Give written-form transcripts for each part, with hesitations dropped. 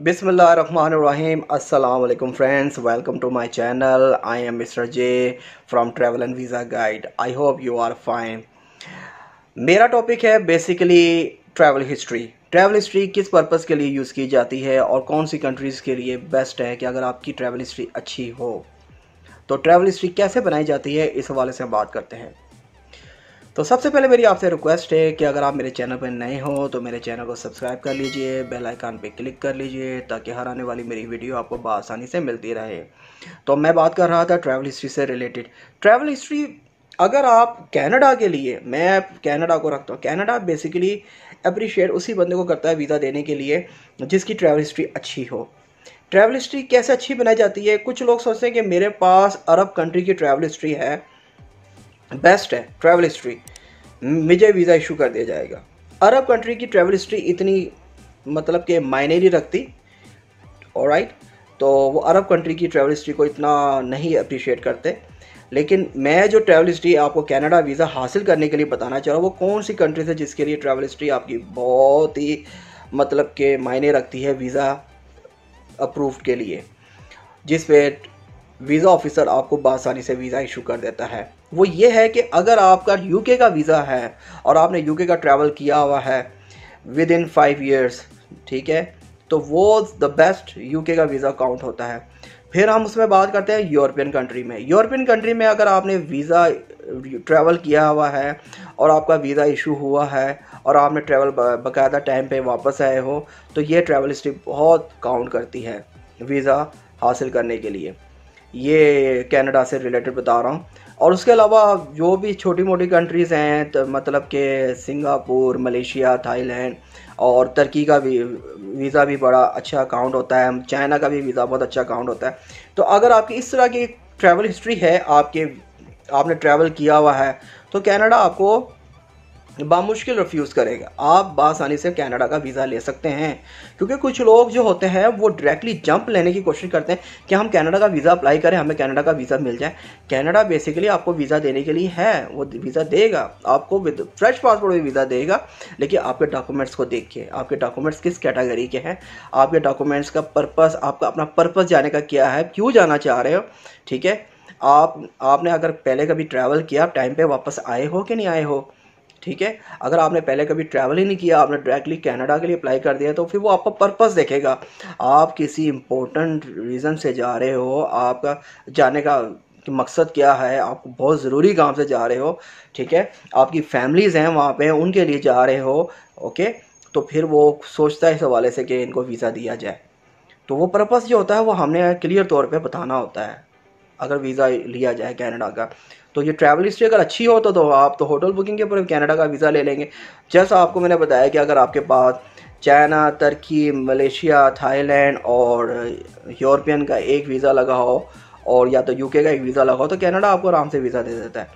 बिस्मिल्लाहिर्रहमानिर्रहीम। अस्सलाम वालेकुम friends, welcome to my channel. I am mister J from travel and visa guide. I hope you are fine. मेरा topic है basically travel history. Travel history किस purpose के लिए use की जाती है और कौन सी कंट्रीज़ के लिए बेस्ट है कि अगर आपकी ट्रैवल हिस्ट्री अच्छी हो तो ट्रैवल हिस्ट्री कैसे बनाई जाती है, इस हवाले से हम बात करते हैं। तो सबसे पहले मेरी आपसे रिक्वेस्ट है कि अगर आप मेरे चैनल पर नए हो तो मेरे चैनल को सब्सक्राइब कर लीजिए, बेल आइकन पे क्लिक कर लीजिए ताकि हर आने वाली मेरी वीडियो आपको बआसानी से मिलती रहे। तो मैं बात कर रहा था ट्रैवल हिस्ट्री से रिलेटेड। ट्रैवल हिस्ट्री अगर आप कनाडा के लिए, मैं कनाडा को रखता हूँ। कनाडा बेसिकली अप्रिशिएट उसी बंदे को करता है वीज़ा देने के लिए जिसकी ट्रैवल हिस्ट्री अच्छी हो। ट्रैवल हिस्ट्री कैसे अच्छी बनाई जाती है? कुछ लोग सोचते हैं कि मेरे पास अरब कंट्री की ट्रैवल हिस्ट्री है, बेस्ट है ट्रैवल हिस्ट्री, मुझे वीज़ा इशू कर दिया जाएगा। अरब कंट्री की ट्रैवल हिस्ट्री इतनी मतलब कि मायने नहीं रखती। ऑलराइट, तो वो अरब कंट्री की ट्रैवल हिस्ट्री को इतना नहीं अप्रिशिएट करते। लेकिन मैं जो ट्रैवल हिस्ट्री आपको कनाडा वीज़ा हासिल करने के लिए बताना चाह रहा हूँ, वो कौन सी कंट्रीज है जिसके लिए ट्रैवल हिस्ट्री आपकी बहुत ही मतलब के मायने रखती है वीज़ा अप्रूव्ड के लिए, जिस पे वीज़ा ऑफिसर आपको बआसानी से वीज़ा इशू कर देता है। वो ये है कि अगर आपका यूके का वीज़ा है और आपने यूके का ट्रैवल किया हुआ है विद इन 5 ईयर्स, ठीक है, तो वो द बेस्ट यूके का वीज़ा काउंट होता है। फिर हम उसमें बात करते हैं यूरोपियन कंट्री में। यूरोपियन कंट्री में अगर आपने वीज़ा ट्रैवल किया हुआ है और आपका वीज़ा इशू हुआ है और आपने ट्रैवल बाकायदा टाइम पे वापस आए हो, तो ये ट्रैवल हिस्ट्री बहुत काउंट करती है वीज़ा हासिल करने के लिए। ये कनाडा से रिलेटेड बता रहा हूँ। और उसके अलावा जो भी छोटी मोटी कंट्रीज़ हैं, तो मतलब कि सिंगापुर, मलेशिया, थाईलैंड और तुर्की का भी वीज़ा भी बड़ा अच्छा काउंट होता है। चाइना का भी वीज़ा बहुत अच्छा काउंट होता है। तो अगर आपकी इस तरह की ट्रैवल हिस्ट्री है, आपने ट्रैवल किया हुआ है, तो कनाडा आपको बामुश्किल रिफ्यूज़ करेगा। आप बआसानी से कनाडा का वीज़ा ले सकते हैं। क्योंकि कुछ लोग जो होते हैं वो डायरेक्टली जंप लेने की कोशिश करते हैं कि हम कनाडा का वीज़ा अप्लाई करें, हमें कनाडा का वीज़ा मिल जाए। कनाडा बेसिकली आपको वीज़ा देने के लिए है, वो वीज़ा देगा आपको, विद फ्रेश पासपोर्ट भी वीज़ा देगा। लेकिन आपके डॉक्यूमेंट्स को देख के, आपके डॉक्यूमेंट्स किस कैटेगरी के हैं, आपके डॉक्यूमेंट्स का पर्पस, आपका अपना पर्पस जाने का क्या है, क्यों जाना चाह रहे हो, ठीक है। आपने अगर पहले कभी ट्रैवल किया, टाइम पे वापस आए हो कि नहीं आए हो, ठीक है। अगर आपने पहले कभी ट्रैवल ही नहीं किया, आपने डायरेक्टली कनाडा के लिए अप्लाई कर दिया, तो फिर वो आपका पर्पस देखेगा। आप किसी इम्पोर्टेंट रीज़न से जा रहे हो, आपका जाने का मकसद क्या है, आप बहुत ज़रूरी काम से जा रहे हो, ठीक है, आपकी फैमिलीज़ हैं वहाँ पे, उनके लिए जा रहे हो, ओके, तो फिर वो सोचता है इस हवाले से कि इनको वीज़ा दिया जाए। तो वो पर्पस जो होता है वो हमने क्लियर तौर पे बताना होता है अगर वीज़ा लिया जाए कनाडा का। तो ये ट्रैवल हिस्ट्री अगर अच्छी हो तो आप तो होटल बुकिंग के ऊपर कनाडा का वीज़ा ले लेंगे। जैसा आपको मैंने बताया कि अगर आपके पास चाइना, तुर्की, मलेशिया, थाईलैंड और यूरोपियन का एक वीज़ा लगा हो और या तो यूके का एक वीज़ा लगा हो, तो कनाडा आपको आराम से वीज़ा दे देता है।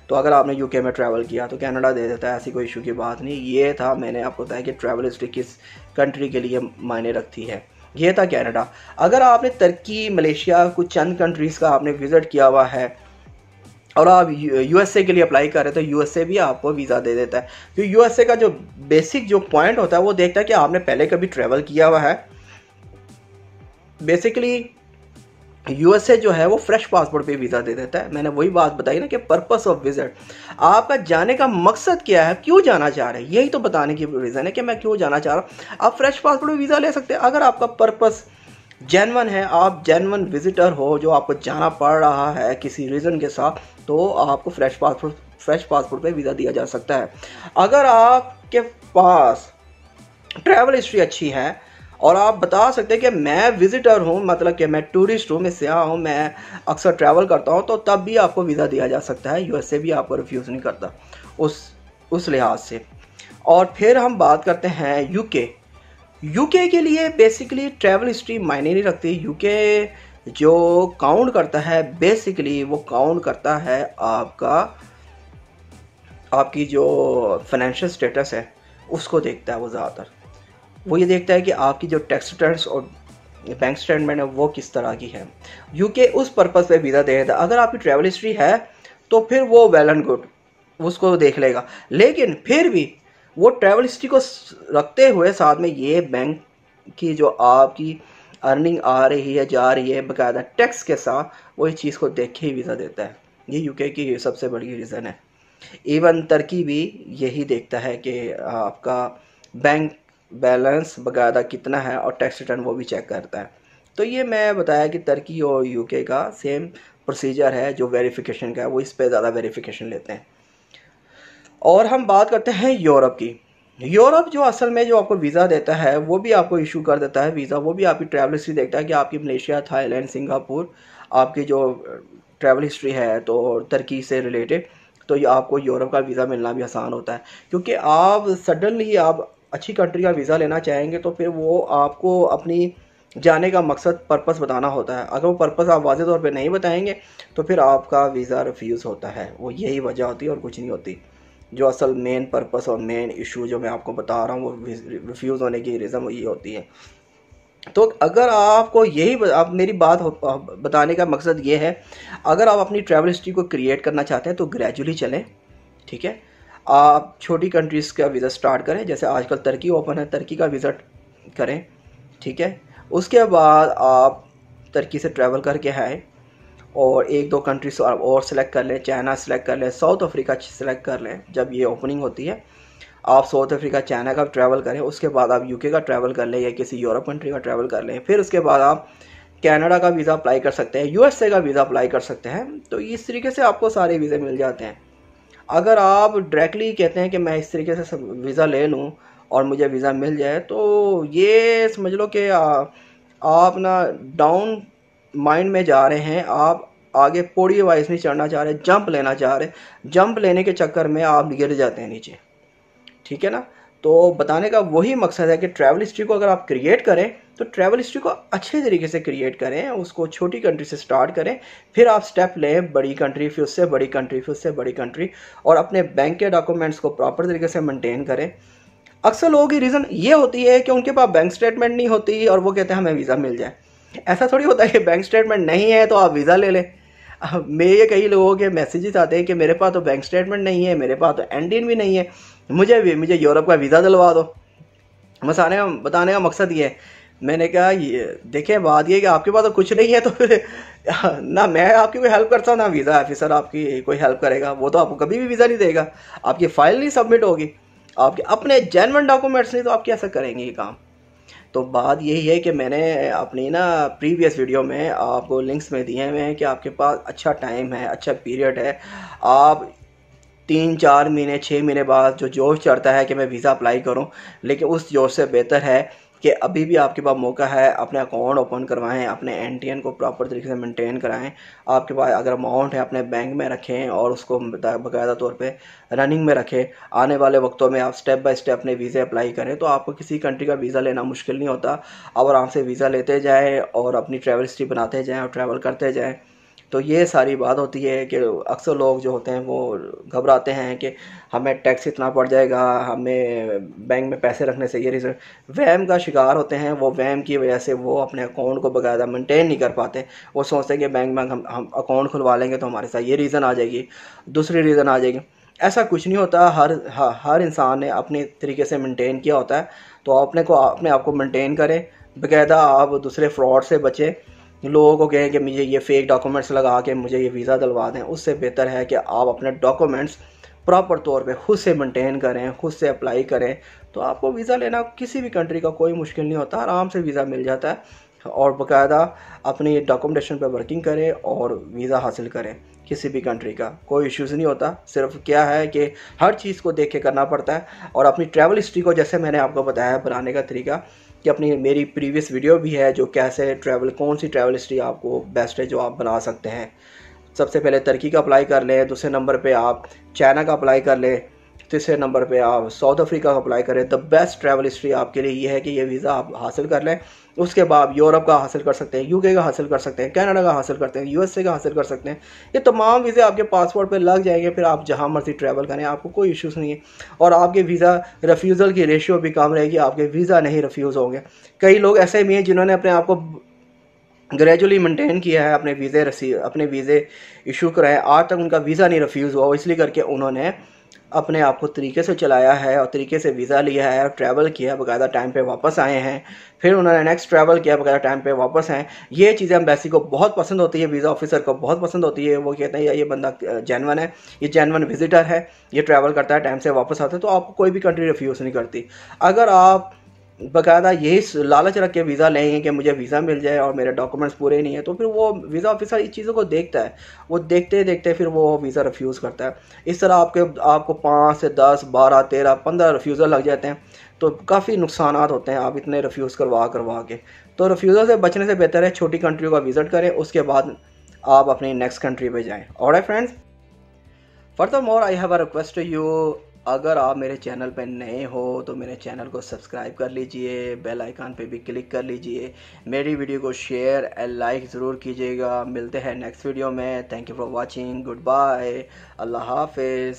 तो अगर आपने यूके में ट्रैवल किया तो कनाडा दे देता है, ऐसी कोई इशू की बात नहीं। ये था, मैंने आपको बताया कि ट्रैवल हिस्ट्री किस कंट्री के लिए मायने रखती है। ये था कनाडा। अगर आपने तुर्की, मलेशिया, कुछ चंद कंट्रीज़ का आपने विज़िट किया हुआ है और आप यूएसए के लिए अप्लाई कर रहे हैं, तो यूएसए भी आपको वीज़ा दे देता है। क्योंकि यूएसए का जो बेसिक जो पॉइंट होता है वो देखता है कि आपने पहले कभी ट्रैवल किया हुआ है। बेसिकली यूएसए जो है वो फ्रेश पासपोर्ट पे वीज़ा दे देता है। मैंने वही बात बताई ना कि पर्पस ऑफ विजिट, आपका जाने का मकसद क्या है, क्यों जाना चाह रहे हैं, यही तो बताने की रीज़न है कि मैं क्यों जाना चाह रहा हूँ। आप फ्रेश पासपोर्ट पे वीज़ा ले सकते हैं अगर आपका पर्पस जेन्युइन है, आप जेन्युइन विजिटर हो, जो आपको जाना पड़ रहा है किसी रीज़न के साथ, तो आपको फ्रेश पासपोर्ट पे वीज़ा दिया जा सकता है। अगर आपके पास ट्रैवल हिस्ट्री अच्छी है और आप बता सकते हैं कि मैं विजिटर हूँ, मतलब कि मैं टूरिस्ट हूँ, मैं सयाह हूँ, मैं अक्सर ट्रैवल करता हूँ, तो तब भी आपको वीज़ा दिया जा सकता है। यूएसए भी आपको रिफ्यूज़ नहीं करता उस लिहाज से। और फिर हम बात करते हैं यूके के लिए बेसिकली ट्रैवल हिस्ट्री मायने नहीं रखती। यूके जो काउंट करता है बेसिकली वो काउंट करता है आपकी जो फाइनेंशियल स्टेटस है उसको देखता है। वो ज़्यादातर वो ये देखता है कि आपकी जो टैक्स रिटर्न्स और बैंक स्टेटमेंट है वो किस तरह की है। यूके उस पर्पज़ पे वीज़ा दे देता है। अगर आपकी ट्रैवल हिस्ट्री है तो फिर वो वेल एंड गुड, उसको देख लेगा। लेकिन फिर भी वो ट्रैवल हिस्ट्री को रखते हुए साथ में ये बैंक की जो आपकी अर्निंग आ रही है जा रही है बाकायदा टैक्स के साथ, वो इस चीज़ को देख के ही वीज़ा देता है। ये यूके की सबसे बड़ी रीज़न है। इवन तुर्की भी यही देखता है कि आपका बैंक बैलेंस बाकायदा कितना है और टैक्स रिटर्न वो भी चेक करता है। तो ये मैं बताया कि तुर्की और यूके का सेम प्रोसीजर है जो वेरिफिकेशन का है, वो इस पे ज़्यादा वेरिफिकेशन लेते हैं। और हम बात करते हैं यूरोप की। यूरोप जो असल में जो आपको वीज़ा देता है वो भी आपको इशू कर देता है वीज़ा, वो भी आपकी ट्रैवल हिस्ट्री देखता है कि आपकी मलेशिया, थाईलैंड, सिंगापुर आपकी जो ट्रैवल हिस्ट्री है तो तुर्की से रिलेटेड, तो ये आपको यूरोप का वीज़ा मिलना भी आसान होता है। क्योंकि आप सडनली आप अच्छी कंट्री का वीज़ा लेना चाहेंगे तो फिर वो आपको अपनी जाने का मकसद पर्पस बताना होता है। अगर वो पर्पस आप वाज़ेह तौर पे नहीं बताएंगे तो फिर आपका वीज़ा रिफ्यूज़ होता है। वो यही वजह होती है और कुछ नहीं होती। जो असल मेन पर्पस और मेन इशू जो मैं आपको बता रहा हूँ वो रिफ्यूज़ होने की रीज़न ये होती है। तो अगर आपको यही आप मेरी बात बताने का मकसद ये है, अगर आप अपनी ट्रैवल हिस्ट्री को क्रिएट करना चाहते हैं तो ग्रेजुअली चलें, ठीक है। आप छोटी कंट्रीज़ का वीज़ा स्टार्ट करें, जैसे आजकल तुर्की ओपन है, तुर्की का वीज़ा करें, ठीक है। उसके बाद आप तुर्की से ट्रैवल करके आए और एक दो कंट्रीज और सेलेक्ट कर लें, चाइना सेलेक्ट कर लें, साउथ अफ्रीका सेलेक्ट कर लें। जब ये ओपनिंग होती है आप साउथ अफ्रीका, चाइना का ट्रैवल करें, उसके बाद आप यूके का ट्रैवल कर लें या किसी यूरोप कंट्री का ट्रैवल कर लें। फिर उसके बाद आप कनाडा का वीज़ा अप्लाई कर सकते हैं, यूएसए का वीज़ा अप्लाई कर सकते हैं। तो इस तरीके से आपको सारे वीज़े मिल जाते हैं। अगर आप डायरेक्टली कहते हैं कि मैं इस तरीके से वीज़ा ले लूँ और मुझे वीज़ा मिल जाए, तो ये समझ लो कि आप ना डाउन माइंड में जा रहे हैं, आप आगे पौड़ी वाइज नहीं चढ़ना चाह रहे, जंप लेना चाह रहे, जंप लेने के चक्कर में आप गिर जाते हैं नीचे, ठीक है ना। तो बताने का वही मकसद है कि ट्रैवल हिस्ट्री को अगर आप क्रिएट करें तो ट्रैवल हिस्ट्री को अच्छे तरीके से क्रिएट करें, उसको छोटी कंट्री से स्टार्ट करें, फिर आप स्टेप लें बड़ी कंट्री, फिर उससे बड़ी कंट्री, फिर उससे बड़ी कंट्री, और अपने बैंक के डॉक्यूमेंट्स को प्रॉपर तरीके से मेंटेन करें। अक्सर लोगों की रीज़न ये होती है कि उनके पास बैंक स्टेटमेंट नहीं होती और वो कहते हैं हमें वीज़ा मिल जाए। ऐसा थोड़ी होता है कि बैंक स्टेटमेंट नहीं है तो आप वीज़ा ले लें। मेरे कई लोगों के मैसेजेस आते हैं कि मेरे पास तो बैंक स्टेटमेंट नहीं है, मेरे पास तो एनडीन भी नहीं है, मुझे यूरोप का वीज़ा दिलवा दो। बताने का मकसद ये है। मैंने कहा ये देखिए, बात ये कि आपके पास तो कुछ नहीं है तो फिर ना मैं आपकी कोई हेल्प करता हूँ ना वीज़ा ऑफिसर आपकी कोई हेल्प करेगा। वो तो आपको कभी भी वीज़ा नहीं देगा, आपकी फ़ाइल नहीं सबमिट होगी, आपके अपने जेन्युइन डॉक्यूमेंट्स नहीं तो आप कैसे करेंगे ये काम। तो बात यही है कि मैंने अपनी ना प्रीवियस वीडियो में आपको लिंक्स में दिए हुए हैं कि आपके पास अच्छा टाइम है, अच्छा पीरियड है। आप 3-4 महीने 6 महीने बाद जो जोश चढ़ता है कि मैं वीज़ा अप्लाई करूं, लेकिन उस जोश से बेहतर है कि अभी भी आपके पास मौका है, अपने अकाउंट ओपन करवाएं, अपने एनटीएन को प्रॉपर तरीके से मेंटेन कराएं। आपके पास अगर अमाउंट है अपने बैंक में रखें और उसको बाकायदा तौर पे रनिंग में रखें। आने वाले वक्तों में आप स्टेप बाय स्टेप अपने वीज़े अप्लाई करें तो आपको किसी कंट्री का वीज़ा लेना मुश्किल नहीं होता। आप आराम से वीज़ा लेते जाएँ और अपनी ट्रैवल हिस्ट्री बनाते जाएँ और ट्रैवल करते जाएँ। तो ये सारी बात होती है कि अक्सर लोग जो होते हैं वो घबराते हैं कि हमें टैक्स इतना पड़ जाएगा, हमें बैंक में पैसे रखने से ये रीज़न, वहम का शिकार होते हैं। वो वहम की वजह से वो अपने अकाउंट को बाकायदा मेंटेन नहीं कर पाते। वो सोचते हैं कि बैंक में हम अकाउंट खुलवा लेंगे तो हमारे साथ ये रीज़न आ जाएगी, दूसरी रीज़न आ जाएगी। ऐसा कुछ नहीं होता। हर इंसान ने अपने तरीके से मेंटेन किया होता है। तो अपने आप को मेंटेन करें, बाकायदा आप दूसरे फ्रॉड से बचें। लोगों को कहें कि मुझे ये फेक डॉक्यूमेंट्स लगा के मुझे ये वीज़ा दिलवा दें, उससे बेहतर है कि आप अपने डॉक्यूमेंट्स प्रॉपर तौर पे खुद से मेंटेन करें, खुद से अप्लाई करें। तो आपको वीज़ा लेना किसी भी कंट्री का कोई मुश्किल नहीं होता, आराम से वीज़ा मिल जाता है। और बाकायदा अपनी डॉक्यूमेंटेशन पे वर्किंग करें और वीज़ा हासिल करें। किसी भी कंट्री का कोई इश्यूज़ नहीं होता। सिर्फ क्या है कि हर चीज़ को देख के करना पड़ता है। और अपनी ट्रैवल हिस्ट्री को जैसे मैंने आपको बताया बनाने का तरीका कि अपनी मेरी प्रीवियस वीडियो भी है जो कैसे कौन सी ट्रैवल हिस्ट्री आपको बेस्ट है जो आप बना सकते हैं। सबसे पहले तुर्की का अप्लाई कर लें, दूसरे नंबर पे आप चाइना का अप्लाई कर लें, तीसरे नंबर पे आप साउथ अफ्रीका का अप्लाई करें। द बेस्ट ट्रैवल हिस्ट्री आपके लिए ये है कि ये वीज़ा आप हासिल कर लें। उसके बाद यूरोप का हासिल कर सकते हैं, यूके का हासिल कर सकते हैं, कनाडा का हासिल करते हैं, यूएसए का हासिल कर सकते हैं। ये तमाम वीज़े आपके पासपोर्ट पे लग जाएंगे, फिर आप जहाँ मर्जी ट्रैवल करें, आपको कोई इश्यूज़ नहीं है। और आपके वीज़ा रिफ्यूज़ल की रेशियो भी कम रहेगी, आपके वीज़ा नहीं रिफ्यूज़ होंगे। कई लोग ऐसे भी हैं जिन्होंने अपने आप को ग्रेजुअली मेंटेन किया है, अपने वीज़े इशू कराए, आज तक उनका वीज़ा नहीं रिफ्यूज़ हुआ, इसलिए करके उन्होंने अपने आप को तरीके से चलाया है और तरीके से वीज़ा लिया है और ट्रैवल किया, बाकायदा टाइम पे वापस आए हैं, फिर उन्होंने नेक्स्ट ट्रैवल किया, बाकायदा टाइम पे वापस आए। ये चीज़ें एम्बेसी को बहुत पसंद होती है, वीज़ा ऑफिसर को बहुत पसंद होती है। वो कहते हैं यार ये बंदा जेन्युइन है, ये जेन्युइन विजिटर है, ये ट्रैवल करता है, टाइम से वापस आता है, तो आपको कोई भी कंट्री रिफ्यूज़ नहीं करती। अगर आप बाकायदा यही लालच रख के वीज़ा लेंगे कि मुझे वीज़ा मिल जाए और मेरे डॉक्यूमेंट्स पूरे नहीं है, तो फिर वो वीज़ा ऑफिसर इस चीज़ों को देखता है, वो देखते देखते फिर वो वीज़ा रिफ्यूज़ करता है। इस तरह आपको 5 से 10 12 13 15 रिफ्यूज़ल लग जाते हैं, तो काफ़ी नुकसान होते हैं आप इतने रिफ्यूज़ करवा करवा के। तो रिफ्यूज़ल से बचने से बेहतर है छोटी कंट्रियों का विज़िट करें, उसके बाद आप अपनी नेक्स्ट कंट्री पे जाएँ। Alright friends, furthermore I have a request to you, अगर आप मेरे चैनल पर नए हो तो मेरे चैनल को सब्सक्राइब कर लीजिए, बेल आइकन पे भी क्लिक कर लीजिए, मेरी वीडियो को शेयर एंड लाइक ज़रूर कीजिएगा। मिलते हैं नेक्स्ट वीडियो में। Thank you for watching, good bye, अल्लाह हाफिज़।